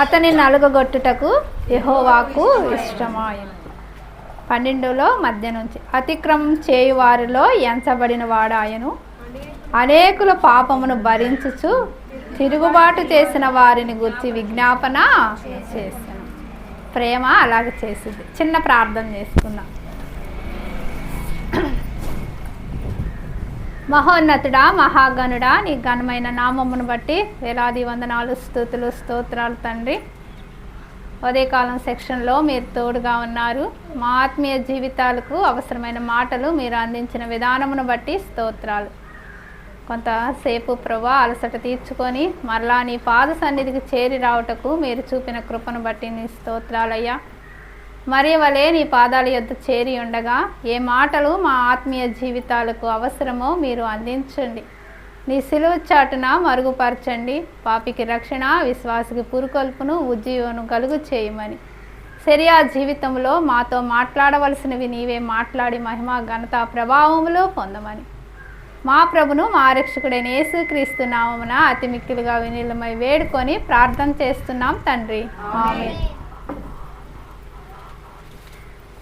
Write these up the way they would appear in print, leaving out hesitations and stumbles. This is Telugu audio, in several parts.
అతని నలుగగొట్టుటకు యెహోవాకు ఇష్టమాయెను. 12లో మధ్య నుంచి అతిక్రమం చేయువారిలో ఎంచబడిన వాడాయను. అనేకుల పాపమును భరించుచు తిరుగుబాటు చేసిన వారిని గురించి విజ్ఞాపన చేశాను. ప్రేమ అలాగే చేసింది. చిన్న ప్రార్థన చేసుకున్నాం. మహోన్నతుడా, మహాగణుడా, నీ ఘనమైన నామమును బట్టి వేలాది వందనాలు, స్తుతులు, స్తోత్రాలు తండ్రి. ఉదయకాలం సెక్షన్లో మీరు తోడుగా ఉన్నారు. మా ఆత్మీయ జీవితాలకు అవసరమైన మాటలు మీరు అందించిన విధానమును బట్టి స్తోత్రాలు. కొంతసేపు ప్రభువా అలసట తీర్చుకొని మరలా నీ పాద సన్నిధికి చేరి రావటకు మీరు చూపిన కృపను బట్టి నీ స్తోత్రాలయ్యా. మరి వలే నీ పాదాల యొద్ద చేరి ఉండగా ఏ మాటలు మా ఆత్మీయ జీవితాలకు అవసరమో మీరు అందించండి. నీ సిలువ చాటున మరుగుపరచండి. పాపికి రక్షణ, విశ్వాసికి పురుకొల్పును, ఉజ్జీవను కలుగు చేయమని సిరియా జీవితంలో మాతో మాట్లాడవలసినవి నీవే మాట్లాడి మహిమ, ఘనత, ప్రభావములో పొందమని మా ప్రభును మా రక్షకుడైన యేసుక్రీస్తు నామమున అతి మిక్కిలుగా వినీలమై వేడుకొని ప్రార్థన చేస్తున్నాం తండ్రి, ఆమేన్.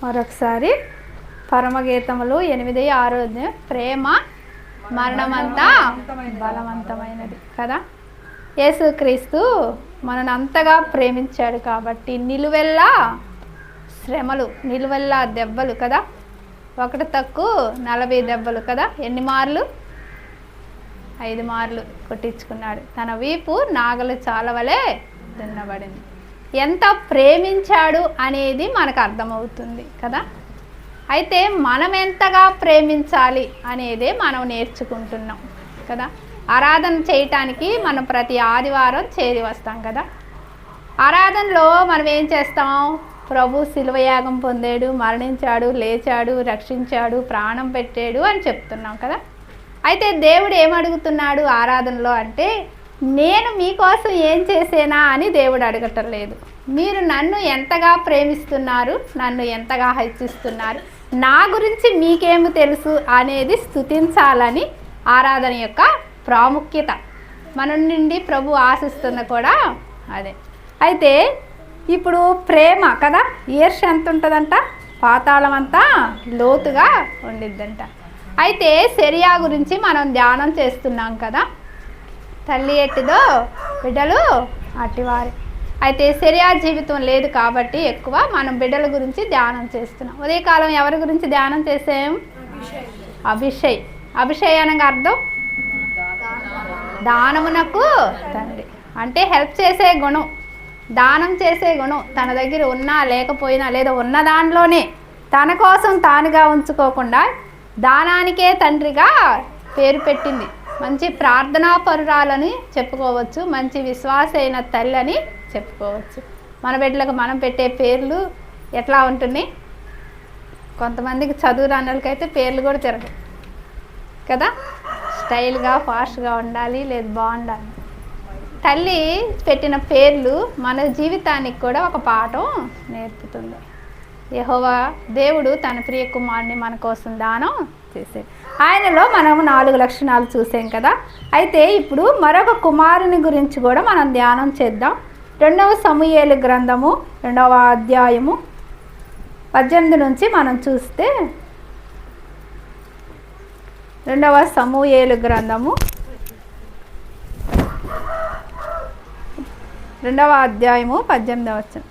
మరొకసారి పరమగీతములు 8:6 ప్రేమ మరణమంతా బలవంతమైనది కదా. యేసుక్రీస్తు మనను అంతగా ప్రేమించాడు కాబట్టి నిలువెల్లా శ్రమలు, నిలువెల్లా దెబ్బలు కదా. 1 తక్కువ 40 దెబ్బలు కదా. ఎన్ని మార్లు? 5 మార్లు కొట్టించుకున్నాడు. తన వీపు నాగలు చాలవలే దున్నబడింది. ఎంత ప్రేమించాడు అనేది మనకు అర్థమవుతుంది కదా. అయితే మనం ఎంతగా ప్రేమించాలి అనేదే మనం నేర్చుకుంటున్నాం కదా. ఆరాధన చేయటానికి మనం ప్రతి ఆదివారం చేరి వస్తాం కదా. ఆరాధనలో మనం ఏం చేస్తాం? ప్రభు శిలువయాగం పొందాడు, మరణించాడు, లేచాడు, రక్షించాడు, ప్రాణం పెట్టాడు అని చెప్తున్నాం కదా. అయితే దేవుడు ఏమడుగుతున్నాడు ఆరాధనలో అంటే, నేను మీకోసం ఏం చేసేనా అని దేవుడు అడగటం లేదు. మీరు నన్ను ఎంతగా ప్రేమిస్తున్నారు, నన్ను ఎంతగా హెచ్చిస్తున్నారు, నా గురించి మీకేమి తెలుసు అనేది స్తుతించాలని ఆరాధన యొక్క ప్రాముఖ్యత. మన నుండి ప్రభు ఆశిస్తుంది కూడా అదే. అయితే ఇప్పుడు ప్రేమ కదా, ఈర్ష ఎంత ఉంటుందంట? పాతాళం అంతా లోతుగా ఉండిద్దంట. అయితే సిరియా గురించి మనం ధ్యానం చేస్తున్నాం కదా. తల్లి ఎట్టిదో బిడ్డలు అట్టివారి. అయితే సిరియా జీవితం లేదు కాబట్టి ఎక్కువ మనం బిడ్డల గురించి ధ్యానం చేస్తున్నాం. ఉదయకాలం ఎవరి గురించి ధ్యానం చేసాం? అభిషయ్. అభిషయ్ అనగా అర్థం దానమునకు తండ్రి, అంటే హెల్ప్ చేసే గుణం, దానం చేసే గుణం. తన దగ్గర ఉన్నా లేకపోయినా లేదా ఉన్న దానిలోనే తన కోసం తానుగా ఉంచుకోకుండా దానానికే తండ్రిగా పేరు పెట్టింది. మంచి ప్రార్థనా పరురాలని చెప్పుకోవచ్చు, మంచి విశ్వాస అయిన తల్లి అని చెప్పుకోవచ్చు. మన బిడ్డలకు మనం పెట్టే పేర్లు ఎట్లా ఉంటుంది? కొంతమందికి చదువు రానోళ్ళకైతే పేర్లు కూడా తిరగవు కదా. స్టైల్గా ఫాస్ట్గా ఉండాలి, లేదు బాగుండాలి. తల్లి పెట్టిన పేర్లు మన జీవితానికి కూడా ఒక పాఠం నేర్పుతుంది. యెహోవా దేవుడు తన ప్రియ కుమారుని మన కోసం దానం చేశాడు. ఆయనలో మనం 4 లక్షణాలు చూసాం కదా. అయితే ఇప్పుడు మరొక కుమారుని గురించి కూడా మనం ధ్యానం చేద్దాం. 2వ సమూయేలు గ్రంథము 2వ అధ్యాయము 18 నుంచి మనం చూస్తే, 2వ సమూయేలు గ్రంథము 2వ అధ్యాయము 18వ వచనం.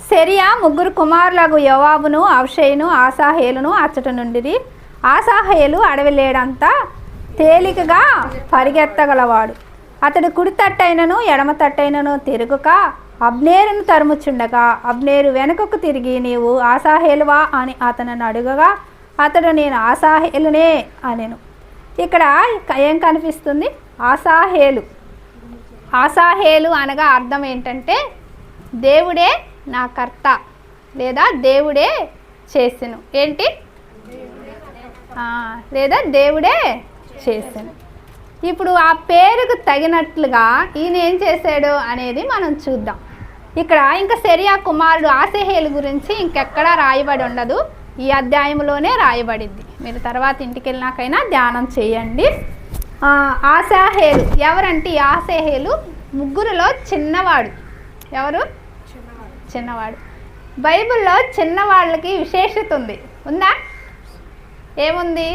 సిరియా 3 కుమారులకు యోవాబును, అబ్షైను, ఆసాహేలును అచ్చట నుండిరి. ఆసాహేలు అడవి లేడంతా తేలికగా పరిగెత్తగలవాడు. అతడు కుడి తట్టైనను ఎడమ తట్టైనను తిరుగుక అబ్నేరును తరుముచుండగా అబ్నేరు వెనుకకు తిరిగి, నీవు ఆసాహేలువా అని అతనిని అడుగగా అతడు, నేను ఆసాహేలునే అనెను. ఇక్కడ ఏం కనిపిస్తుంది? ఆసాహేలు. ఆసాహేలు అనగా అర్థం ఏంటంటే దేవుడే నా కర్త లేదా దేవుడే చేసెను. ఏంటి? లేదా దేవుడే చేసెను. ఇప్పుడు ఆ పేరుకు తగినట్లుగా ఈయన ఏం చేశాడు అనేది మనం చూద్దాం. ఇక్కడ ఇంకా సిరియా కుమారుడు ఆసేహేలు గురించి ఇంకెక్కడా రాయబడి ఉండదు, ఈ అధ్యాయంలోనే రాయబడింది. మీరు తర్వాత ఇంటికి వెళ్ళినాకైనా ధ్యానం చేయండి. ఆశాహేలు ఎవరంటే ఈ ఆశాహేలు ముగ్గురులో చిన్నవాడు. ఎవరు? చిన్నవాడు. బైబిల్లో చిన్నవాళ్ళకి విశేషత ఉంది, ఉందా? ఏముంది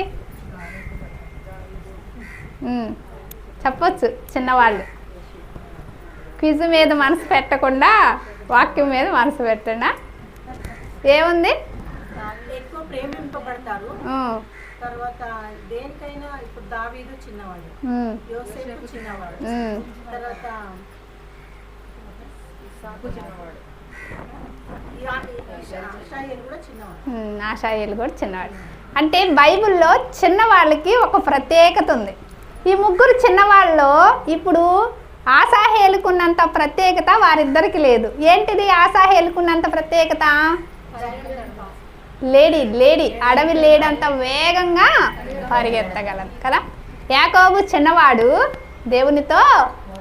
చెప్పొచ్చు? చిన్నవాళ్ళు క్విజ్ మీద మనసు పెట్టకుండా వాక్యం మీద మనసు పెట్టండి. ఏముంది? ఎక్కువ ప్రేమింపబడతారు. తర్వాత దేనికైనా ఇప్పుడు దావీదు చిన్నవాడు, యోసేపు చిన్నవాడు, తర్వాత ఆశాయేలు కూడా చిన్నవాడు. అంటే బైబిల్లో చిన్నవాళ్ళకి ఒక ప్రత్యేకత ఉంది. ఈ ముగ్గురు చిన్నవాళ్ళలో ఇప్పుడు ఆశాహేలుకున్నంత ప్రత్యేకత వారిద్దరికి లేదు. ఏంటిది ఆశాహేలుకున్నంత ప్రత్యేకత? లేడీ అడవి లేడంత వేగంగా పరిగెత్తగలదు కదా. యాకోబు చిన్నవాడు, దేవునితో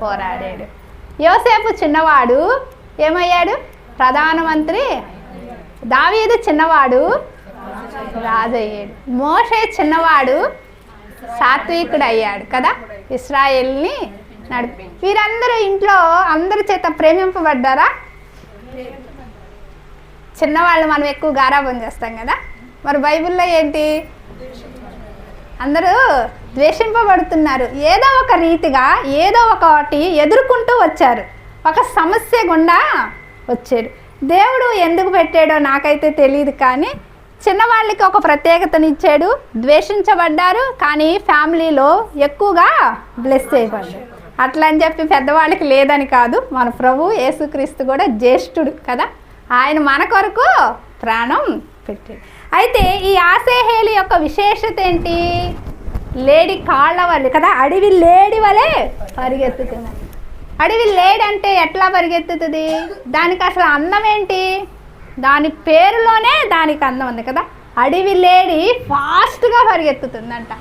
పోరాడాడు. యోసేపు చిన్నవాడు, ఏమయ్యాడు? ప్రధానమంత్రి. దావీదు చిన్నవాడు, రాజు అయ్యాడు. మోషే చిన్నవాడు, సాత్వికుడు అయ్యాడు కదా, ఇశ్రాయేల్ని నడిపి. వీరందరూ ఇంట్లో అందరి చేత ప్రేమింపబడ్డారా? చిన్నవాళ్ళు మనం ఎక్కువ గారాబం చేస్తాం కదా. మరి బైబిల్లో ఏంటి? అందరూ ద్వేషింపబడుతున్నారు. ఏదో ఒక రీతిగా ఏదో ఒకటి ఎదుర్కొంటూ వచ్చారు, ఒక సమస్య గుండా వచ్చారు. దేవుడు ఎందుకు పెట్టాడో నాకైతే తెలియదు, కానీ చిన్నవాళ్ళకి ఒక ప్రత్యేకతనిచ్చాడు. ద్వేషించబడ్డారు కానీ ఫ్యామిలీలో ఎక్కువగా బ్లెస్ చేయబడ్డారు. అట్లా అని చెప్పి పెద్దవాళ్ళకి లేదని కాదు. మన ప్రభు యేసుక్రీస్తు కూడా జ్యేష్ఠుడు కదా, ఆయన మన కొరకు ప్రాణం పెట్టాడు. అయితే ఈ ఆసేహేలు యొక్క విశేషత ఏంటి? లేడీ కాళ్ళ వల్ల కదా, అడవి లేడి వలె పరిగెత్తుతుంది. అడవి లేడి అంటే ఎట్లా పరిగెత్తుతుంది? దానికి అసలు అందం ఏంటి? దాని పేరులోనే దానికి అందం ఉంది కదా. అడవి లేడి ఫాస్ట్గా పరిగెత్తుతుందంట.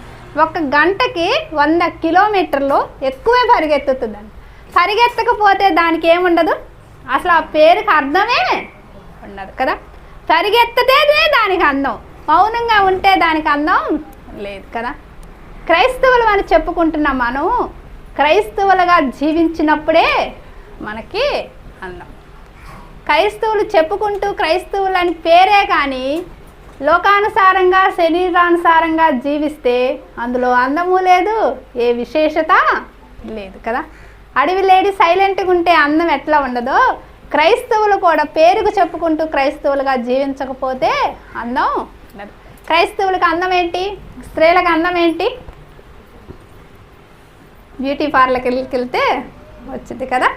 ఒక గంటకి 100 కిలోమీటర్లు ఎక్కువే పరిగెత్తుతుందంట. పరిగెత్తకపోతే దానికి ఏముండదు, అసలు ఆ పేరుకి అర్థమే ఉండదు కదా. పరిగెత్తేనే దానికి అందం, మౌనంగా ఉంటే దానికి అందం లేదు కదా. క్రైస్తవులు అని చెప్పుకుంటున్నాం. మనం క్రైస్తవులుగా జీవించినప్పుడే మనకి అందం. క్రైస్తవులు చెప్పుకుంటూ క్రైస్తవులు అని పేరే కానీ లోకానుసారంగా శరీరానుసారంగా జీవిస్తే అందులో అందము లేదు, ఏ విశేషత లేదు కదా. అడవి లేడి సైలెంట్గా ఉంటే అందం ఎట్లా ఉండదో, క్రైస్తవులు కూడా పేరుకు చెప్పుకుంటూ క్రైస్తవులుగా జీవించకపోతే అందం ఉండదు. క్రైస్తవులకు అందం ఏంటి? స్త్రీలకు అందం ఏంటి? బ్యూటీ పార్లర్కి వెళ్తే వచ్చింది కదా.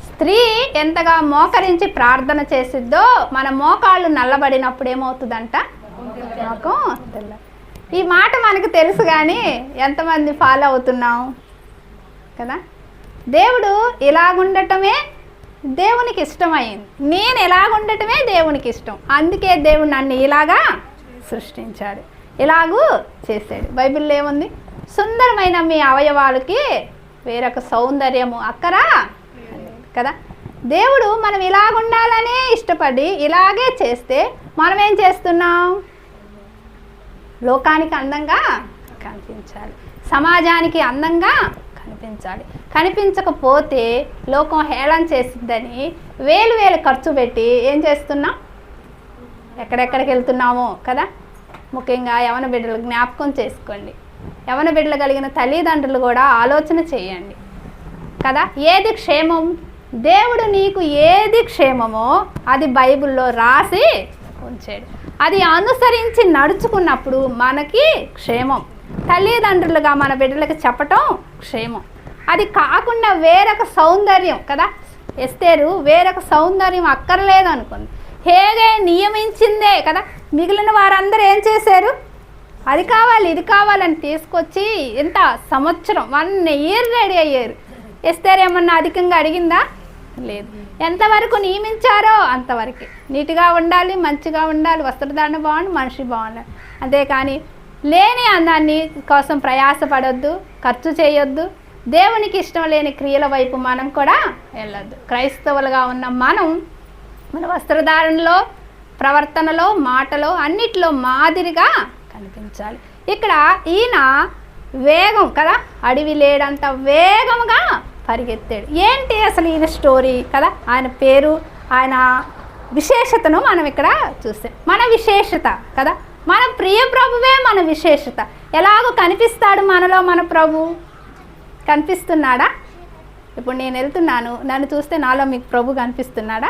స్త్రీ ఎంతగా మోకరించి ప్రార్థన చేసిద్దో మన మోకాళ్ళు నల్లబడినప్పుడు ఏమవుతుందంట? మోకం తెల్ల. ఈ మాట మనకు తెలుసు కానీ ఎంతమంది ఫాలో అవుతున్నాం కదా. దేవుడు ఇలాగుండటమే దేవునికి ఇష్టమైంది, నేను ఇలాగుండటమే దేవునికి ఇష్టం. అందుకే దేవుడు నన్ను ఇలాగా సృష్టించాడు, ఇలాగూ చేశాడు. బైబిల్లో ఏముంది? సుందరమైన మీ అవయవాలకి వేరొక సౌందర్యము అక్కరా కదా. దేవుడు మనం ఇలాగుండాలనే ఇష్టపడి ఇలాగే చేస్తే మనం ఏం చేస్తున్నాం? లోకానికి అందంగా కనిపించాలి, సమాజానికి అందంగా కనిపించాలి. కనిపించకపోతే లోకం హేళన చేసిద్దని వేలు ఖర్చు పెట్టి ఏం చేస్తున్నాం? ఎక్కడెక్కడికి వెళ్తున్నామో కదా. ముఖ్యంగా యవన బిడ్డలు జ్ఞాపకం చేసుకోండి. యవన బిడ్డలు కలిగిన తల్లిదండ్రులు కూడా ఆలోచన చేయండి కదా. ఏది క్షేమం? దేవుడు నీకు ఏది క్షేమమో అది బైబిల్లో రాసి ఉంచాడు. అది అనుసరించి నడుచుకున్నప్పుడు మనకి క్షేమం. తల్లిదండ్రులుగా మన బిడ్డలకు చెప్పటం క్షేమం. అది కాకుండా వేరొక సౌందర్యం కదా. ఎస్తేరు వేరొక సౌందర్యం అక్కర్లేదు అనుకుంది, హేగే నియమించిందే కదా. మిగిలిన వారందరూ ఏం చేశారు? అది కావాలి ఇది కావాలని తీసుకొచ్చి ఎంత సంవత్సరం 1 year రెడీ అయ్యారు. ఎస్తేరు ఏమన్నా అధికంగా అడిగిందా? లేదు. ఎంతవరకు నియమించారో అంతవరకు. నీట్గా ఉండాలి, మంచిగా ఉండాలి, వస్త్రధారణ బాగుండి, మనిషి బాగుండాలి. అంతేకాని లేని అందాన్ని కోసం ప్రయాసపడొద్దు, ఖర్చు చేయొద్దు. దేవునికి ఇష్టం లేని క్రియల వైపు మనం కూడా వెళ్ళొద్దు. క్రైస్తవులుగా ఉన్న మనం మన వస్త్రధారణలో, ప్రవర్తనలో, మాటలో అన్నిట్లో మాదిరిగా కనిపించాలి. ఇక్కడ ఈయన వేగం కదా, అడవి లేడంత వేగంగా పరిగెత్తాడు. ఏంటి అసలు ఈయన స్టోరీ కదా, ఆయన పేరు, ఆయన విశేషతను మనం ఇక్కడ చూస్తాం. మన విశేషత కదా, మన ప్రియ ప్రభువే మన విశేషత. ఎలాగో కనిపిస్తాడు మనలో మన ప్రభు. కనిపిస్తున్నాడా? ఇప్పుడు నేను వెళ్తున్నాను, నన్ను చూస్తే నాలో మీకు ప్రభు కనిపిస్తున్నాడా?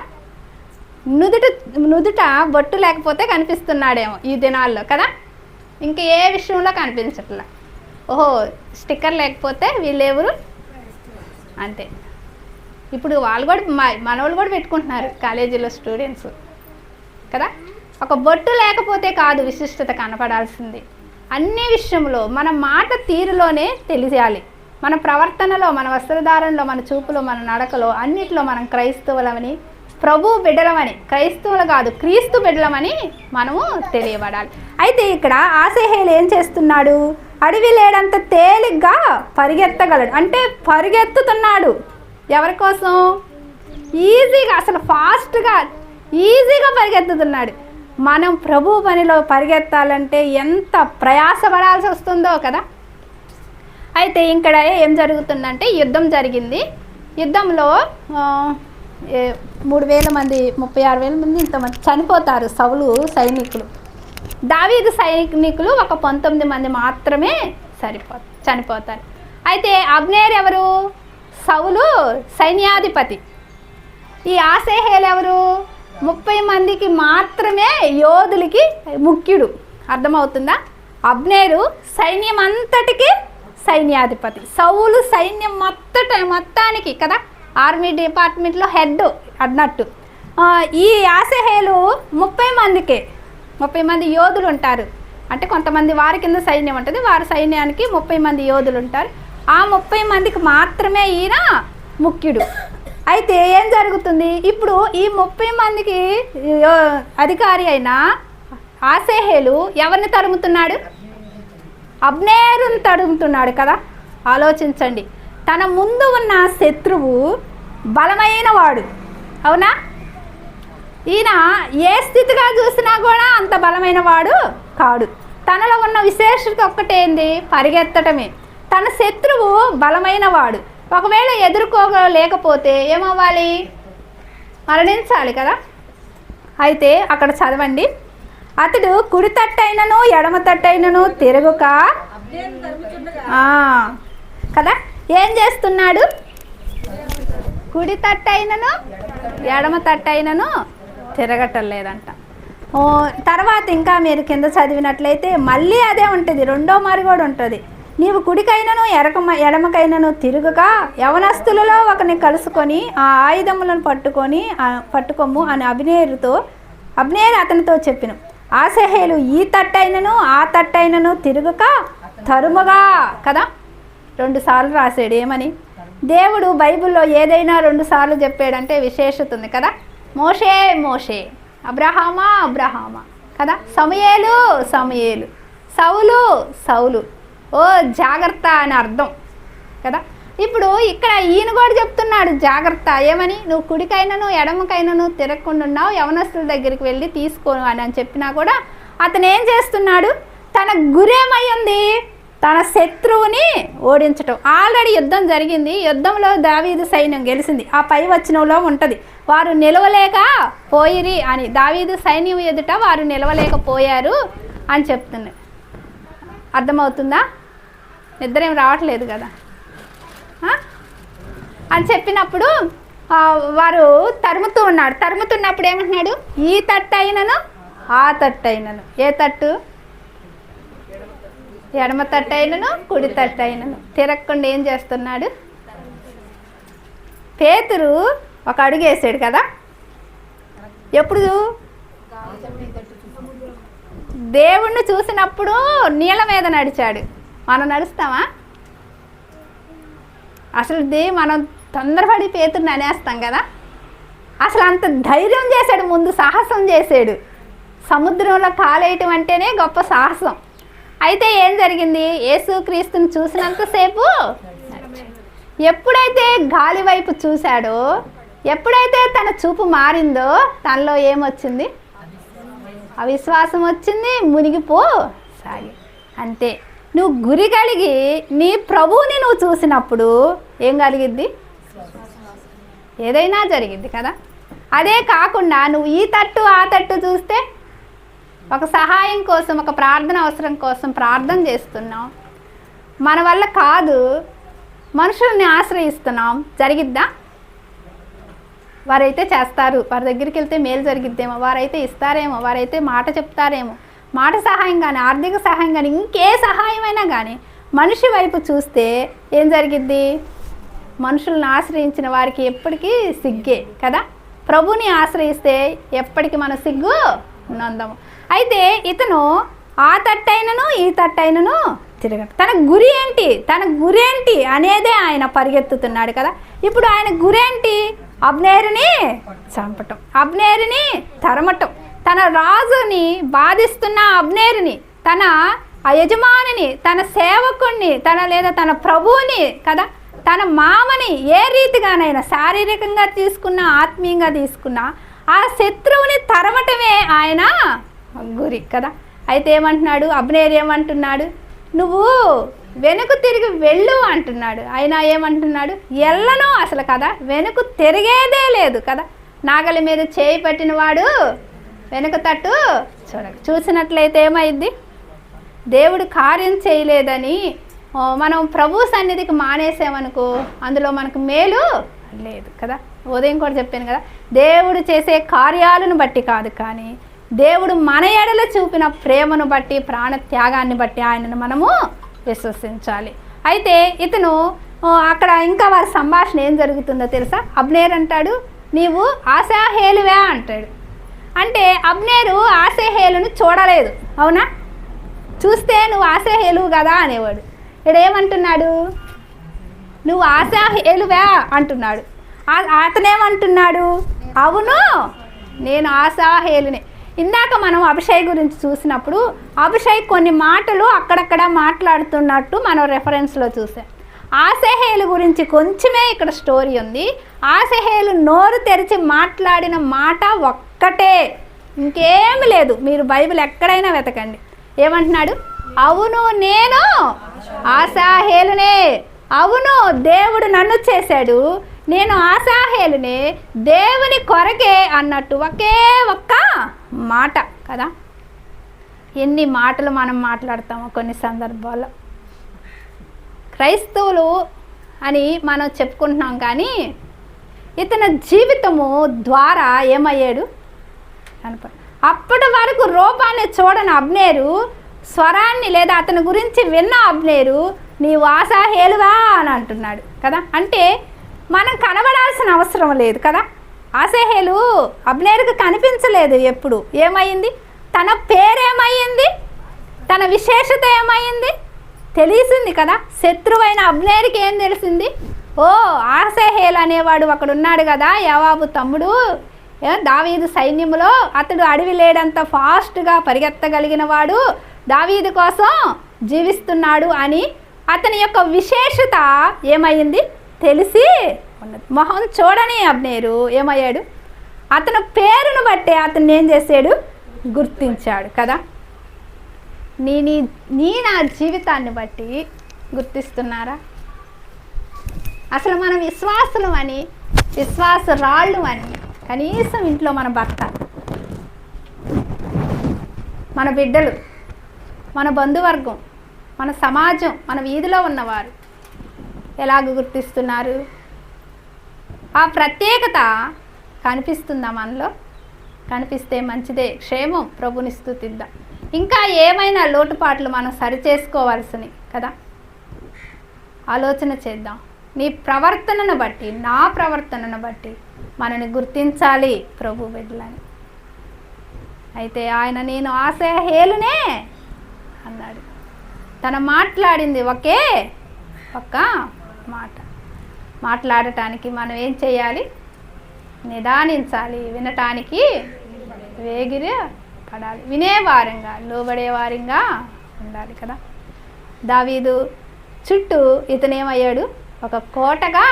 నుదుట బొట్టు లేకపోతే కనిపిస్తున్నాడేమో ఈ దినాల్లో కదా, ఇంకా ఏ విషయంలో కనిపించట్లా. ఓహో, స్టిక్కర్ లేకపోతే వీళ్ళెవరు అంతే. ఇప్పుడు వాళ్ళు కూడా మనవాళ్ళు కూడా పెట్టుకుంటున్నారు కాలేజీలో స్టూడెంట్స్ కదా. ఒక బొట్టు లేకపోతే కాదు విశిష్టత కనపడాల్సింది. అన్ని విషయంలో మన మాట తీరులోనే తెలియాలి. మన ప్రవర్తనలో, మన వస్త్రధారణలో, మన చూపులో, మన నడకలో అన్నిట్లో మనం క్రైస్తవులమని, ప్రభు బిడ్డలమని, క్రైస్తవులు కాదు క్రీస్తు బిడ్డలమని మనము తెలియబడాలి. అయితే ఇక్కడ ఆసేహేలు ఏం చేస్తున్నాడు? అడవి లేడంత తేలిగ్గా పరిగెత్తగలడు. అంటే పరిగెత్తుతున్నాడు ఎవరి కోసం? ఈజీగా, అసలు ఫాస్ట్గా ఈజీగా పరిగెత్తుతున్నాడు. మనం ప్రభు పనిలో పరిగెత్తాలంటే ఎంత ప్రయాసపడాల్సి వస్తుందో కదా. అయితే ఇక్కడ ఏం జరుగుతుందంటే యుద్ధం జరిగింది. యుద్ధంలో 3,000 మంది, 36,000 మంది ఇంతమంది చనిపోతారు సౌలు సైనికులు. దావీదు సైనికులు ఒక 19 మంది మాత్రమే చనిపోతారు. అయితే అబ్నేర్ ఎవరు? సౌలు సైన్యాధిపతి. ఈ ఆసేహేలు ఎవరు? 30 మందికి మాత్రమే యోధులకి ముఖ్యుడు. అర్థమవుతుందా? అబ్నేరు సైన్యం అంతటికి సైన్యాధిపతి. సౌలు సైన్యం మొత్తానికి కదా, ఆర్మీ డిపార్ట్మెంట్లో హెడ్ అన్నట్టు. ఈ ఆసేహేలు 30 మంది యోధులు ఉంటారు. అంటే కొంతమంది వారి కింద సైన్యం ఉంటుంది, వారి సైన్యానికి 30 మంది యోధులు ఉంటారు. ఆ 30 మందికి మాత్రమే ఈయన ముఖ్యుడు. అయితే ఏం జరుగుతుంది? ఇప్పుడు ఈ 30 మందికి అధికారి అయిన ఆసేహేలు ఎవరిని తరుముతున్నాడు? అబ్నేరుని తరుముతున్నాడు కదా. ఆలోచించండి, తన ముందు ఉన్న శత్రువు బలమైన వాడు, అవునా? ఈయన ఏ స్థితిగా చూసినా కూడా అంత బలమైన వాడు కాడు. తనలో ఉన్న విశేషత ఒక్కటేంది? పరిగెత్తటమే. తన శత్రువు బలమైన వాడు. ఒకవేళ ఎదుర్కోలేకపోతే ఏమవ్వాలి? మరణించాలి కదా. అయితే అక్కడ చదవండి, అతడు కుడి తట్టైనను ఎడమ తట్టైనను తిరుగుక కదా ఏం చేస్తున్నాడు? కుడి తట్టైనను ఎడమ తట్టైనను తిరగటం లేదంట. తర్వాత ఇంకా మీరు కింద చదివినట్లయితే మళ్ళీ అదే ఉంటుంది, రెండో మారి కూడా ఉంటుంది. నీవు కుడికైనను ఎడమకైనను తిరుగుగా యవనస్తులలో ఒకరిని కలుసుకొని ఆ ఆయుధములను పట్టుకొమ్ము అని అబ్నేరు అతనితో చెప్పిను. ఆసేహేలు ఈ తట్టైనను ఆ తట్టైనను తిరుగుక తరుముగా కదా 2 సార్లు రాశాడు. ఏమని? దేవుడు బైబిల్లో ఏదైనా 2 సార్లు చెప్పాడంటే విశేషత ఉంది కదా. మోషే, అబ్రహామా కదా, సమూయేలు, సౌలు. ఓ జాగ్రత్త అని అర్థం కదా. ఇప్పుడు ఇక్కడ ఈయన కూడా చెప్తున్నాడు జాగ్రత్త. ఏమని? నువ్వు కుడికైనను ఎడమకైనను తిరగకుండా ఉన్నావు, యవనస్తుల దగ్గరికి వెళ్ళి తీసుకోను అని చెప్పినా కూడా అతను ఏం చేస్తున్నాడు? తన గురేమై ఉంది, తన శత్రువుని ఓడించటం. ఆల్రెడీ యుద్ధం జరిగింది, యుద్ధంలో దావీదు సైన్యం గెలిచింది. ఆ పై వచనంలో ఉంటుంది, వారు నిలవలేక పోయిరి అని. దావీదు సైన్యం ఎదుట వారు నిలవలేకపోయారు అని చెప్తుంది. అర్థమవుతుందా? నిద్ర ఏం రావట్లేదు కదా అని చెప్పినప్పుడు వారు తరుముతున్నప్పుడు ఏమంటున్నాడు? ఈ తట్టైనను ఆ తట్టైనను. ఏ తట్టు? ఎడమ తట్టైనను కుడి తట్టైనను తిరగకుండా ఏం చేస్తున్నాడు? పేతురు ఒక అడుగు వేసాడు కదా. ఎప్పుడు? దేవుణ్ణి చూసినప్పుడు నీళ్ళ మీద నడిచాడు. మనం నడుస్తామా? అసలు మనం తొందరపడి పేతురుని అనేస్తాం కదా. అసలు అంత ధైర్యం చేశాడు, ముందు సాహసం చేశాడు. సముద్రంలో కాలేయటం అంటేనే గొప్ప సాహసం. అయితే ఏం జరిగింది? యేసుక్రీస్తుని చూసినంతసేపు ఎప్పుడైతే గాలి వైపు చూశాడో, ఎప్పుడైతే తన చూపు మారిందో తనలో ఏమొచ్చింది? అవిశ్వాసం వచ్చింది, మునిగిపోసాగి. అంతే. నువ్వు గురి కలిగి నీ ప్రభువుని నువ్వు చూసినప్పుడు ఏం కలిగిద్ది? ఏదైనా జరిగిద్ది కదా. అదే కాకుండా నువ్వు ఈ తట్టు ఆ తట్టు చూస్తే, ఒక సహాయం కోసం, ఒక ప్రార్థన అవసరం కోసం ప్రార్థన చేస్తున్నాం, మన వల్ల కాదు, మనుషుల్ని ఆశ్రయిస్తున్నాం, జరిగిద్దా? వారైతే చేస్తారు, వారి దగ్గరికి వెళ్తే మేలు జరిగిద్దేమో, వారైతే ఇస్తారేమో, వారైతే మాట చెప్తారేమో, మాట సహాయం కానీ, ఆర్థిక సహాయం కానీ, ఇంకే సహాయమైనా కానీ మనిషి వైపు చూస్తే ఏం జరిగిద్ది? మనుషులను ఆశ్రయించిన వారికి ఎప్పటికీ సిగ్గే కదా. ప్రభుని ఆశ్రయిస్తే ఎప్పటికీ మన సిగ్గు నందము. అయితే ఇతను ఆ తట్టైనను ఈ తట్టైనను తిరగడు. తన గురి ఏంటి అనేదే ఆయన పరిగెత్తుతున్నాడు కదా. ఇప్పుడు ఆయన గురి ఏంటి? అబ్నేరుని చంపటం, అబ్నేరుని తరమటం, తన రాజుని బాధిస్తున్న అబ్నేరుని, తన యజమానిని, తన సేవకుణ్ణి, తన ప్రభువుని కదా, తన మామని ఏ రీతిగానైనా శారీరకంగా తీసుకున్నా, ఆత్మీయంగా తీసుకున్నా, ఆ శత్రువుని తరమటమే ఆయన గురి కదా. అయితే ఏమంటున్నాడు అబ్నేరు? ఏమంటున్నాడు? నువ్వు వెనుక తిరిగి వెళ్ళు అంటున్నాడు. ఆయన ఏమంటున్నాడు? ఎల్లను అసలు కదా, వెనుక తిరిగేదే లేదు కదా. నాగలి మీద చేయి పెట్టినవాడు వెనుక తట్టు చూసినట్లయితే ఏమైంది? దేవుడు కార్యం చేయలేదని మనం ప్రభు సన్నిధికి మానేసామనుకో, అందులో మనకు మేలు లేదు కదా. ఉదయం కూడా చెప్పాను కదా, దేవుడు చేసే కార్యాలను బట్టి కాదు, కానీ దేవుడు మన ఎడల చూపిన ప్రేమను బట్టి, ప్రాణ త్యాగాన్ని బట్టి ఆయనను మనము విశ్వసించాలి. అయితే ఇతను అక్కడ ఇంకా వారి సంభాషణ ఏం జరుగుతుందో తెలుసా? అబ్నేరు అంటాడు, నీవు ఆశాహేలువే అంటాడు. అంటే అబ్నేరు ఆశాహేలును చూడలేదు, అవునా? చూస్తే నువ్వు ఆశాహేలువు కదా అనేవాడు. ఇక్కడ ఏమంటున్నాడు? నువ్వు ఆశాహేలువే అంటున్నాడు. అతనేమంటున్నాడు? అవును, నేను ఆశాహేలునే. ఇందాక మనం అభిషేక్ గురించి చూసినప్పుడు అభిషేక్ కొన్ని మాటలు అక్కడక్కడ మాట్లాడుతున్నట్టు మనం రెఫరెన్స్లో చూసాం. ఆసహేలు గురించి కొంచెమే ఇక్కడ స్టోరీ ఉంది. ఆసహేలు నోరు తెరిచి మాట్లాడిన మాట ఒక్కటే, ఇంకేమి లేదు. మీరు బైబిల్ ఎక్కడైనా వెతకండి. ఏమంటున్నాడు? అవును, నేను ఆసాహేలునే. అవును, దేవుడు నన్ను చేశాడు, నేను ఆసాహేలునే, దేవుని కొరకే అన్నట్టు ఒకే ఒక్క మాట కదా. ఎన్ని మాటలు మనం మాట్లాడతామో కొన్ని సందర్భాల్లో. క్రైస్తవులు అని మనం చెప్పుకుంటున్నాం, కానీ ఇతని జీవితము ద్వారా ఏమయ్యాడు అనుకో. అప్పటి వరకు రూపాన్ని చూడని అబ్నేరు, స్వరాన్ని లేదా అతని గురించి విన్న అబ్నేరు నీవు ఆశాహేలువా అని అంటున్నాడు కదా. అంటే మనం కనబడాల్సిన అవసరం లేదు కదా. ఆశాహేలు అబ్నేరుకు కనిపించలేదు ఎప్పుడు. ఏమైంది? తన పేరేమైంది? తన విశేషత ఏమైంది? తెలిసింది కదా. శత్రువైన అబ్నేరుకి ఏం తెలిసింది? ఓ, ఆశాహేలు అనేవాడు అక్కడ ఉన్నాడు కదా, యోవాబు తమ్ముడు, దావీదు సైన్యములో అతడు అడవి లేడంత ఫాస్ట్గా పరిగెత్తగలిగిన వాడు, దావీదు కోసం జీవిస్తున్నాడు అని అతని యొక్క విశేషత ఏమైంది? తెలిసి ఉన్నది. మొహం చూడని అబ్నేరు ఏమయ్యాడు? అతని పేరును బట్టే అతన్ని ఏం చేశాడు? గుర్తించాడు కదా. నా జీవితాన్ని బట్టి గుర్తిస్తున్నారా? అసలు మనం విశ్వాసులం అని, విశ్వాసరాళ్ళు అని కనీసం ఇంట్లో మన భర్త, మన బిడ్డలు, మన బంధువర్గం, మన సమాజం, మన వీధిలో ఉన్నవారు ఎలాగ గుర్తిస్తున్నారు? ఆ ప్రత్యేకత కనిపిస్తుందా మనలో? కనిపిస్తే మంచిదే, క్షేమం, ప్రభుని స్తుతిద్దాం. ఇంకా ఏమైనా లోటుపాట్లు మనం సరిచేసుకోవాల్సినవి కదా, ఆలోచన చేద్దాం. నీ ప్రవర్తనను బట్టి, నా ప్రవర్తనను బట్టి మనని గుర్తించాలి ప్రభు బిడ్డలని. అయితే ఆయన నేను ఆశాహేలునే అన్నాడు. తను మాట్లాడింది ఒకే ఒక్క మాట. మాట్లాడటానికి మనం ఏం చేయాలి? నిదానించాలి. వినటానికి వేగిరి పడాలి. వినేవారంగా, లోబడేవారంగా ఉండాలి కదా. దావీదు చుట్టూ ఇతనేమయ్యాడు? ఒక కోటగా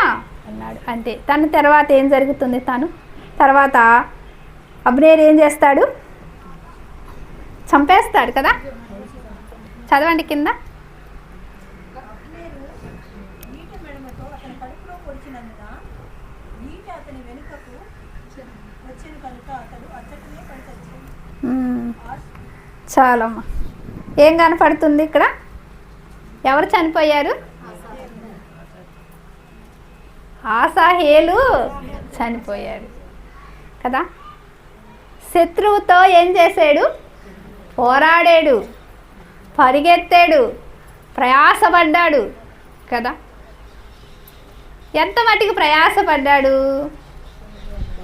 ఉన్నాడు అంతే. తన తర్వాత ఏం జరుగుతుంది? తర్వాత అబ్నేరు ఏం చేస్తాడు? చంపేస్తాడు కదా. చదవండి కింద. అబ్నేరు ఈట మెడమతో అతని కడుపులో పొడిచినందున ఈట అతని వెనుకకు వచ్చిన కనుక అతడు అచ్చటనే పడి చచ్చాడు. చాలమ్మా. ఏం కనపడుతుంది ఇక్కడ? ఎవరు చనిపోయారు? ఆసాహేలు చనిపోయాడు కదా. శత్రువుతో ఏం చేశాడు? పోరాడాడు, పరిగెత్తాడు, ప్రయాసపడ్డాడు కదా. ఎంత మటుకు ప్రయాసపడ్డాడు?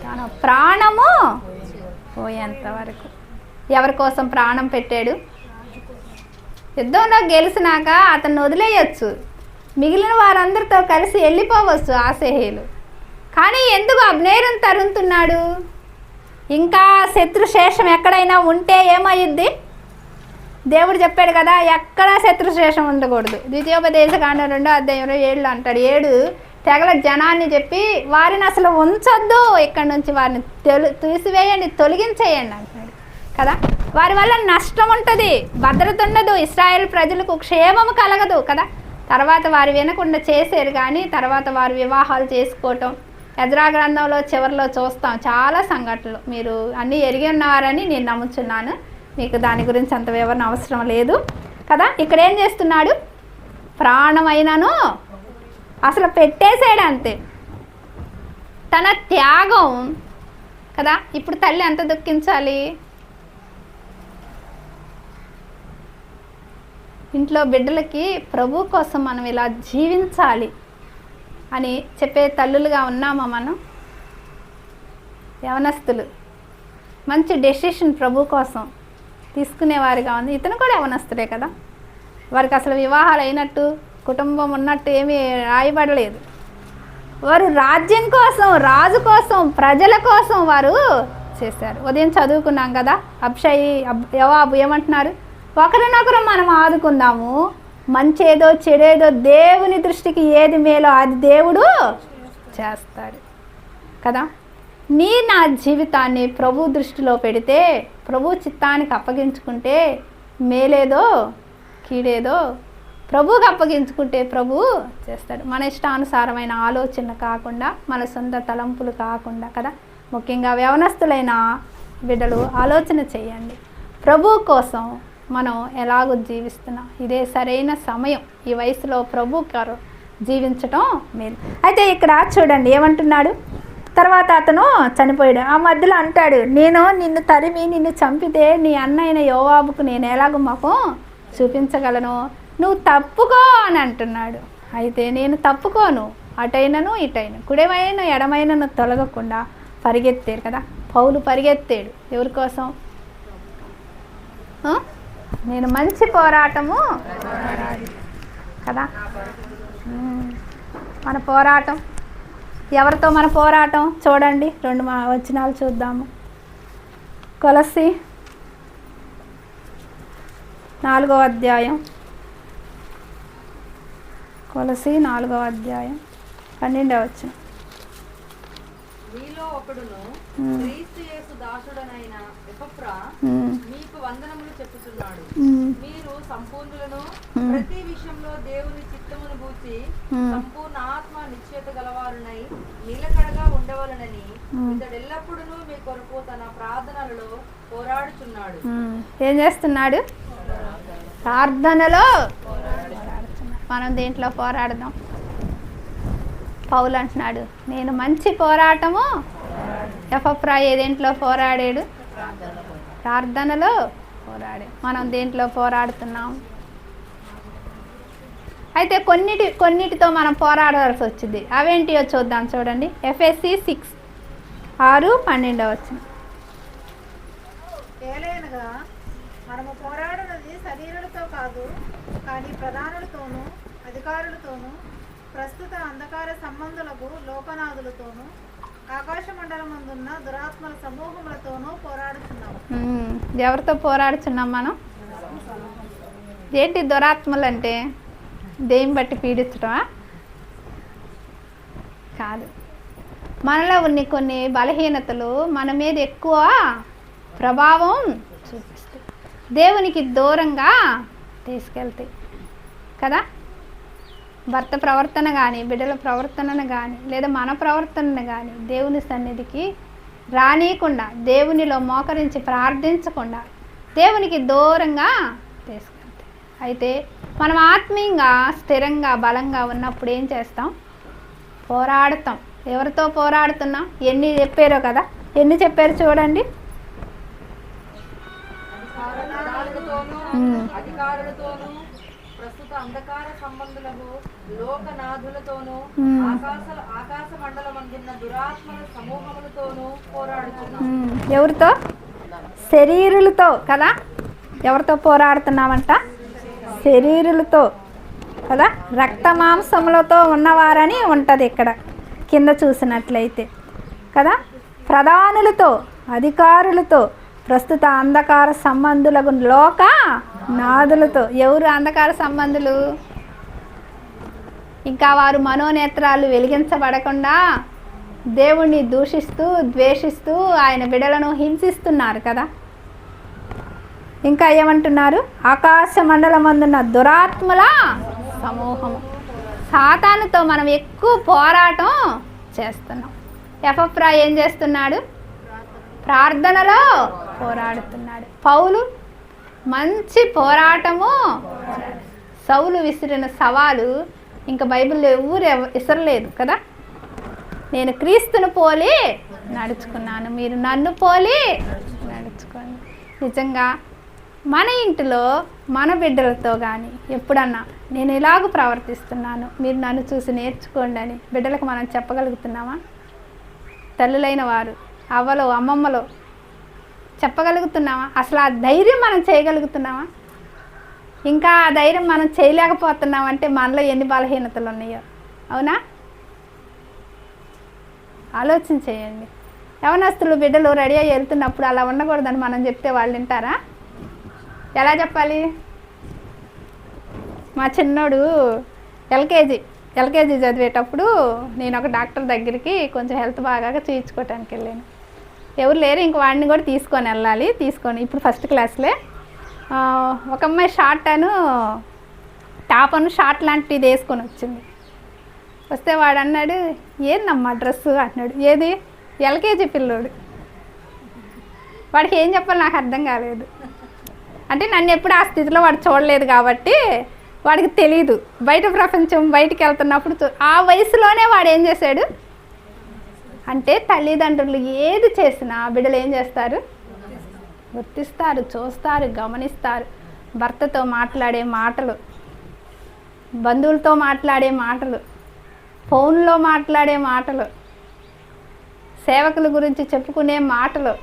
తన ప్రాణము పోయేంత వరకు. ఎవరి కోసం ప్రాణం పెట్టాడు? యుద్ధంలో గెలిచినాక అతన్ని వదిలేయచ్చు, మిగిలిన వారందరితో కలిసి వెళ్ళిపోవచ్చు ఆసేహేలు. కానీ ఎందుకు అబ్నేరుని తరుముతున్నాడు? ఇంకా శత్రుశేషం ఎక్కడైనా ఉంటే ఏమయ్యిద్ది? దేవుడు చెప్పాడు కదా, ఎక్కడా శత్రుశేషం ఉండకూడదు. ద్వితీయోపదేశకాండం 2:7 అంటాడు. 7 తెగల జనాన్ని చెప్పి వారిని అసలు ఉంచొద్దు, ఇక్కడి నుంచి వారిని తీసివేయండి, తొలగించేయండి అంటున్నాడు కదా. వారి వల్ల నష్టం ఉంటుంది, భద్రత ఉండదు, ఇశ్రాయేల్ ప్రజలకు క్షేమము కలగదు కదా. తర్వాత వారు వినకుండా చేశారు, కానీ తర్వాత వారు వివాహాలు చేసుకోవటం ఎజ్రా గ్రంథంలో చివరిలో చూస్తాం చాలా సంఘటనలు. మీరు అన్నీ ఎరిగి ఉన్నవారని నేను నమ్ముచున్నాను, మీకు దాని గురించి అంత వివరణ అవసరం లేదు కదా. ఇక్కడ ఏం చేస్తున్నాడు? ప్రాణమైనను అసలు పెట్టేసాడు అంతే. తన త్యాగం కదా. ఇప్పుడు తల్లి ఎంత దుఃఖించాలి? ఇంట్లో బిడ్డలకి ప్రభు కోసం మనం ఇలా జీవించాలి అని చెప్పే తల్లులుగా ఉన్నామా మనం? యవనస్తులు మంచి డెసిషన్ ప్రభు కోసం తీసుకునేవారిగా ఉంది. ఇతను కూడా యవనస్తుడే కదా. వారికి అసలు వివాహాలు అయినట్టు, కుటుంబం ఉన్నట్టు ఏమీ రాయబడలేదు. వారు రాజ్యం కోసం, రాజు కోసం, ప్రజల కోసం వారు చేశారు. ఉదయం చదువుకున్నాం కదా, అబ్షయి యోవాబు ఏమంటున్నారు? ఒకరినొకరు మనం ఆదుకుందాము, మంచేదో చెడేదో దేవుని దృష్టికి ఏది మేలో అది దేవుడు చేస్తాడు కదా. నా జీవితాన్ని ప్రభు దృష్టిలో పెడితే, ప్రభు చిత్తానికి అప్పగించుకుంటే మేలేదో కీడేదో ప్రభువుకి అప్పగించుకుంటే ప్రభు చేస్తాడు. మన ఇష్టానుసారమైన ఆలోచన కాకుండా, మన సొంత తలంపులు కాకుండా కదా. ముఖ్యంగా యవనస్తులైన బిడ్డలు ఆలోచన చేయండి, ప్రభు కోసం మనం ఎలాగో జీవిస్తున్నాం. ఇదే సరైన సమయం, ఈ వయసులో ప్రభు గారు జీవించటం మేలు. అయితే ఇక్కడ చూడండి ఏమంటున్నాడు? తర్వాత అతను చనిపోయాడు. ఆ మధ్యలో అంటాడు, నేను నిన్ను తరిమి నిన్ను చంపితే నీ అన్నయ్య యోవాబుకు నేను ఎలాగో మాకు చూపించగలను, నువ్వు తప్పుకో అని అంటున్నాడు. అయితే నేను తప్పుకోను, అటైనను ఇటైన, కుడివైన ఎడమైనను తొలగకుండా పరిగెత్తాడు కదా. పౌలు పరిగెత్తాడు ఎవరి కోసం? నేను మంచి పోరాటము కదా. మన పోరాటం ఎవరితో? మన పోరాటం చూడండి, 2 వచనాలు చూద్దాము. కొలస్సీ 4వ అధ్యాయం, కొలస్సీ 4వ అధ్యాయం 12వ వచనం. మీలో ఒకడును క్రీస్తు యేసు దాసుడనైన ఎపఫ్రా మీకు వందనములు చెప్పుచున్నాడు. మీరు సంపూర్ణులను, ప్రతి విషయంలో దేవుని చిత్తమును గూర్చి సంపూర్ణ ఆత్మ నిశ్చయత గలవారునై నిలకడగా ఉండవలనని ఇతడు ఎల్లప్పుడూ మీ కొరకు తన ప్రార్థనలలో పోరాడుచున్నాడు. ఏం చేస్తున్నాడు? ప్రార్థనలో. మనం దేంట్లో పోరాడదాం? పౌలు అంటున్నాడు, నేను మంచి పోరాటము. ఎపఫ్రా దేంట్లో పోరాడాడు? ప్రార్థనలో పోరాడే. మనం దేంట్లో పోరాడుతున్నాం? అయితే కొన్నిటితో మనం పోరాడాల్సి వచ్చింది. అవేంటియో చూద్దాం. చూడండి, ఎఫెసీ 6:12 ఏలైనగా మనము పోరాడున్నది శరీరులతో కాదు, కానీ ప్రధానులతోనూ అధికారులతోనూ ప్రస్తుత అంధకార సంబంధులకు లోకనాథులతోనూ ఆకాశ మండలమందున్న దురాత్మల సమూహములతోనూ పోరాడుతున్నాము. ఎవరితో పోరాడుతున్నాం మనం? ఏంటి దురాత్మలు అంటే? దేని బట్టి పీడించటమా? కాదు. మనలో ఉన్న కొన్ని బలహీనతలు మన మీద ఎక్కువ ప్రభావం చూపిస్తాయి, దేవునికి దూరంగా తీసుకెళ్తాయి కదా. భర్త ప్రవర్తన కానీ, బిడ్డల ప్రవర్తనను కానీ, లేదా మన ప్రవర్తనను కానీ దేవుని సన్నిధికి రానీయకుండా, దేవునిలో మోకరించి ప్రార్థించకుండా దేవునికి దూరంగా తీసుకెళ్తాయి. అయితే మనం ఆత్మీయంగా స్థిరంగా బలంగా ఉన్నప్పుడు ఏం చేస్తాం? పోరాడతాం. ఎవరితో పోరాడుతున్నాం? ఎన్ని చెప్పారో కదా, ఎన్ని చెప్పారు చూడండి. అధికారులతోనూ ప్రస్తుత అంధకార సంబంధులకు లోకనాథులతోనూ ఆకాశ మండలమందున్న దురాత్మల సమూహములతోనూ పోరాడుతున్నాం. ఎవరితో? శరీరులతో కదా. ఎవరితో పోరాడుతున్నామంట? శరీరులతో కదా. రక్త మాంసములతో ఉన్నవారని ఉంటుంది ఇక్కడ కింద చూసినట్లయితే కదా. ప్రధానులతో, అధికారులతో, ప్రస్తుత అంధకార సంబంధులకు లోక నాదులతో. ఎవరు అంధకార సంబంధులు? ఇంకా వారు మనోనేత్రాలు వెలిగించబడకుండా దేవుణ్ణి దూషిస్తూ ద్వేషిస్తూ ఆయన బిడ్డలను హింసిస్తున్నారు కదా. ఇంకా ఏమంటున్నారు? ఆకాశ మండలమందున్న దురాత్మల సమూహము. సాతానుతో మనం ఎక్కువ పోరాటం చేస్తున్నాం. ఎపఫ్రా ఏం చేస్తున్నాడు? ప్రార్థనలో పోరాడుతున్నాడు. పౌలు మంచి పోరాటము. సౌలు విసిరిన సవాలు ఇంకా బైబిల్లో ఎవరు విసరలేదు కదా. నేను క్రీస్తును పోలి నడుచుకున్నాను, మీరు నన్ను పోలి నడుచుకోండి. నిజంగా మన ఇంటిలో మన బిడ్డలతో కానీ ఎప్పుడన్నా నేను ఇలాగ ప్రవర్తిస్తున్నాను, మీరు నన్ను చూసి నేర్చుకోండి అని బిడ్డలకు మనం చెప్పగలుగుతున్నామా? తల్లులైన వారు, అవ్వలో అమ్మమ్మలో చెప్పగలుగుతున్నామా? అసలు ఆ ధైర్యం మనం చేయగలుగుతున్నామా? ఇంకా ఆ ధైర్యం మనం చేయలేకపోతున్నామంటే మనలో ఎన్ని బలహీనతలు ఉన్నాయో. అవునా? ఆలోచన చేయండి. యవనస్తులు బిడ్డలు రెడీ అయ్యి వెళ్తున్నప్పుడు అలా ఉండకూడదని మనం చెప్తే వాళ్ళు వింటారా? ఎలా చెప్పాలి? మా చిన్నోడు ఎల్కేజీ చదివేటప్పుడు నేను ఒక డాక్టర్ దగ్గరికి కొంచెం హెల్త్ బాగా చూయించుకోవటానికి వెళ్ళాను. ఎవరు లేరు, ఇంక వాడిని కూడా తీసుకొని వెళ్ళాలి. ఇప్పుడు ఫస్ట్ క్లాస్లే. ఒక అమ్మాయి టాప్ షార్ట్ లాంటిది వేసుకొని వచ్చింది. వస్తే వాడు అన్నాడు, ఏందమ్మా డ్రెస్సు అన్నాడు. ఏది? ఎల్కేజీ పిల్లోడు. వాడికి ఏం చెప్పాలి నాకు అర్థం కాలేదు. అంటే నన్ను ఎప్పుడు ఆ స్థితిలో వాడు చూడలేదు కాబట్టి వాడికి తెలీదు. బయట ప్రపంచం బయటికి వెళ్తున్నప్పుడు ఆ వయసులోనే వాడు ఏం చేశాడు అంటే, తల్లిదండ్రులు ఏది చేసినా బిడ్డలు ఏం చేస్తారు? గుర్తిస్తారు, చూస్తారు, గమనిస్తారు. భర్తతో మాట్లాడే మాటలు, బంధువులతో మాట్లాడే మాటలు, ఫోన్లో మాట్లాడే మాటలు, సేవకుల గురించి చెప్పుకునే మాటలు,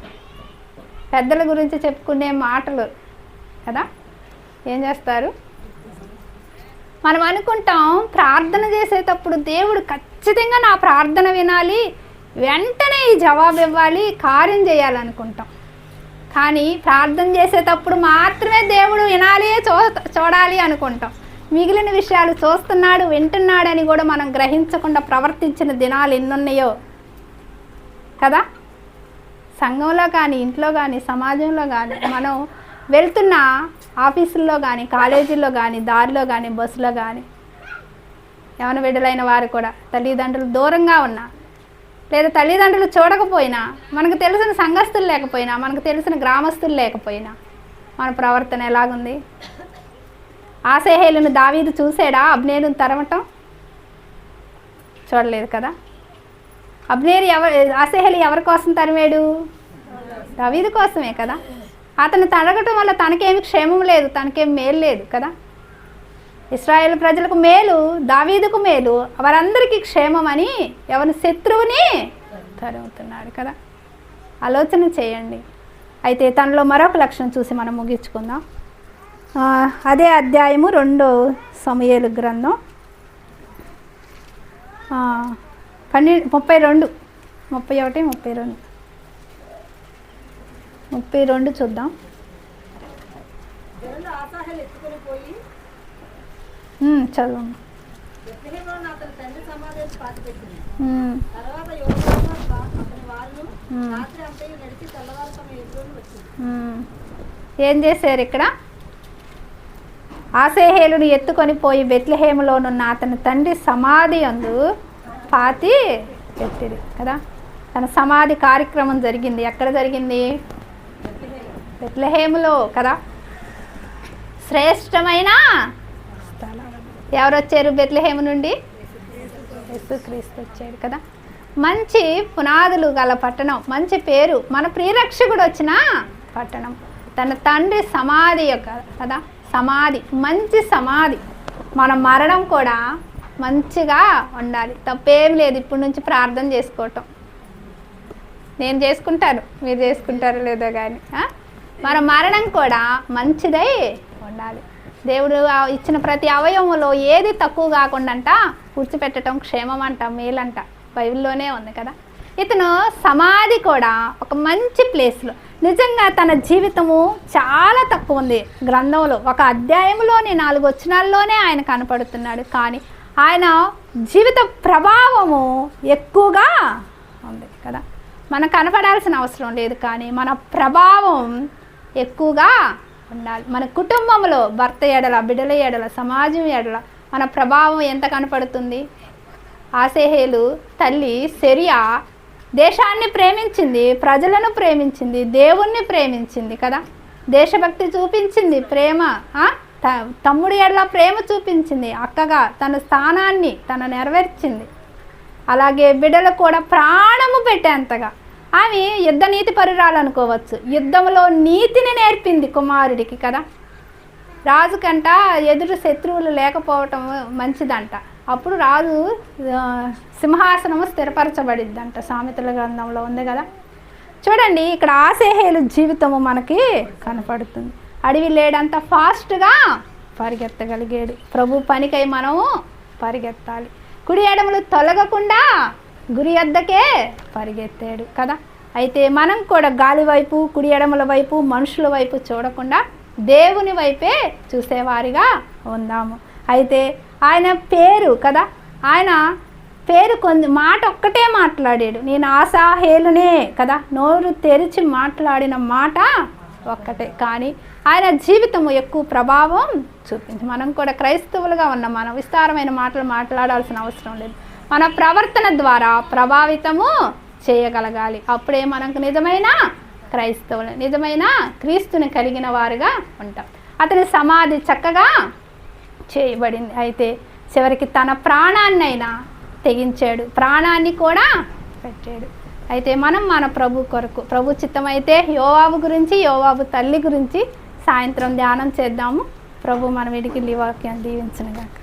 పెద్దల గురించి చెప్పుకునే మాటలు కదా. ఏం చేస్తారు? మనం అనుకుంటాం ప్రార్థన చేసేటప్పుడు దేవుడు ఖచ్చితంగా నా ప్రార్థన వినాలి, వెంటనే ఈ జవాబు ఇవ్వాలి, కార్యం చేయాలనుకుంటాం. కానీ ప్రార్థన చేసేటప్పుడు మాత్రమే దేవుడు వినాలి, చూడాలి అనుకుంటాం. మిగిలిన విషయాలు చూస్తున్నాడు, వింటున్నాడని కూడా మనం గ్రహించకుండా ప్రవర్తించిన దినాలు ఎన్నున్నాయో కదా. సంఘంలో కానీ, ఇంట్లో కానీ, సమాజంలో కానీ, మనం వెళ్తున్న ఆఫీసుల్లో కానీ, కాలేజీల్లో కానీ, దారిలో కానీ, బస్సులో కానీ, యవన బిడ్డలైన వారు కూడా తల్లిదండ్రులు దూరంగా ఉన్నా, లేదా తల్లిదండ్రులు చూడకపోయినా, మనకు తెలిసిన సంఘస్థులు లేకపోయినా, మనకు తెలిసిన గ్రామస్తులు లేకపోయినా మన ప్రవర్తన ఎలాగుంది? ఆసేహేలును దావీదు చూసాడా? అబ్నేరును తరమటం చూడలేదు కదా. ఆసేహేలు ఎవరి కోసం తరిమాడు? దావీదు కోసమే కదా. అతను తరగటం వల్ల తనకేమి క్షేమం లేదు, తనకేం మేలు లేదు కదా. ఇశ్రాయేలు ప్రజలకు మేలు, దావీదుకు మేలు, వారందరికీ క్షేమం అని ఎవరి శత్రువుని తరుగుతున్నాడు కదా. ఆలోచన చేయండి. అయితే తనలో మరొక లక్షణం చూసి మనం ముగించుకుందాం. అదే అధ్యాయము 2 సమూయేలు గ్రంథం 32, 31, 32 చూద్దాం. చదువు. ఏం చేశారు ఇక్కడ? ఆసేహేలును ఎత్తుకొని పోయి బెత్లెహేములోనున్న అతని తండ్రి సమాధి యందు పాతి పెట్టిరి కదా. తన సమాధి కార్యక్రమం జరిగింది. ఎక్కడ జరిగింది? బెత్లెహేములో కదా. శ్రేష్టమైన స్థలం. ఎవరు వచ్చారు బెత్లెహేము నుండి? యేసుక్రీస్తు వచ్చాడు కదా. మంచి పునాదులు గల పట్టణం, మంచి పేరు, మన ప్రియరక్షకుడు వచ్చిన పట్టణం. తన తండ్రి సమాధి యొక్క కదా, సమాధి, మంచి సమాధి. మన మరణం కూడా మంచిగా ఉండాలి. తప్పేం లేదు ఇప్పటి నుంచి ప్రార్థన చేసుకోవటం. నేను చేసుకుంటాను, మీరు చేసుకుంటారో లేదో కానీ మన మరణం కూడా మంచిదై ఉండాలి. దేవుడు ఇచ్చిన ప్రతి అవయవంలో ఏది తక్కువ కాకుండా కూర్చిపెట్టడం క్షేమం అంట, మేలంట, బైబిల్లోనే ఉంది కదా. ఇతను సమాధి కూడా ఒక మంచి ప్లేస్లో. నిజంగా తన జీవితము చాలా తక్కువ ఉంది గ్రంథంలో. ఒక అధ్యాయంలోని 4 వచనాల్లోనే ఆయన కనపడుతున్నాడు. కానీ ఆయన జీవిత ప్రభావము ఎక్కువగా ఉంది కదా. మనం కనపడాల్సిన అవసరం లేదు, కానీ మన ప్రభావం ఎక్కువగా ఉండాలి. మన కుటుంబంలో భర్త ఎడల, బిడ్డల ఎడల, సమాజం ఎడల మన ప్రభావం ఎంత కనపడుతుంది? ఆసేహేలు తల్లి సెరియా దేశాన్ని ప్రేమించింది, ప్రజలను ప్రేమించింది, దేవుణ్ణి ప్రేమించింది కదా. దేశభక్తి చూపించింది, ప్రేమ, తమ్ముడి ఎడల ప్రేమ చూపించింది. అక్కగా తన స్థానాన్ని తను నెరవేర్చింది. అలాగే బిడ్డలు కూడా ప్రాణము పెట్టేంతగా ఆమె యుద్ధ నీతి పరురాలనుకోవచ్చు. యుద్ధంలో నీతిని నేర్పింది కుమారుడికి కదా. రాజు కంట ఎదురు శత్రువులు లేకపోవటం మంచిదంట. అప్పుడు రాజు సింహాసనము స్థిరపరచబడిద్దంట. సామెతల గ్రంథంలో ఉంది కదా. చూడండి, ఇక్కడ ఆసేహేలు జీవితము మనకి కనపడుతుంది. అడవి లేడంత ఫాస్ట్గా పరిగెత్తగలిగాడు. ప్రభు పనికై మనము పరిగెత్తాలి. కుడి ఎడమలు తొలగకుండా గురి వద్దకే పరిగెత్తాడు కదా. అయితే మనం కూడా గాలి వైపు, కుడి ఎడమల వైపు, మనుషుల వైపు చూడకుండా దేవుని వైపే చూసేవారిగా ఉందాము. అయితే ఆయన పేరు కదా, ఆయన పేరు మాట ఒక్కటే మాట్లాడాడు. నేను ఆసాహేలునే కదా. నోరు తెరిచి మాట్లాడిన మాట ఒక్కటే, కానీ ఆయన జీవితము ఎక్కువ ప్రభావం చూపించి. మనం కూడా క్రైస్తవులుగా ఉన్నాం. మనం విస్తారమైన మాటలు మాట్లాడాల్సిన అవసరం లేదు. మన ప్రవర్తన ద్వారా ప్రభావితము చేయగలగాలి. అప్పుడే మనకు నిజమైన క్రైస్తవులు, నిజమైన క్రీస్తుని కలిగిన వారుగా ఉంటాం. అతని సమాధి చక్కగా చేయబడింది. అయితే చివరికి తన ప్రాణాన్నైనా తెగించాడు, ప్రాణాన్ని కూడా పెట్టాడు. అయితే మనం మన ప్రభు కొరకు, ప్రభు చిత్తమైతే యోవాబు గురించి, యోవాబు తల్లి గురించి సాయంత్రం ధ్యానం చేద్దాము. ప్రభు మన వీడికి వాక్యాన్ని దీవించునుగాక.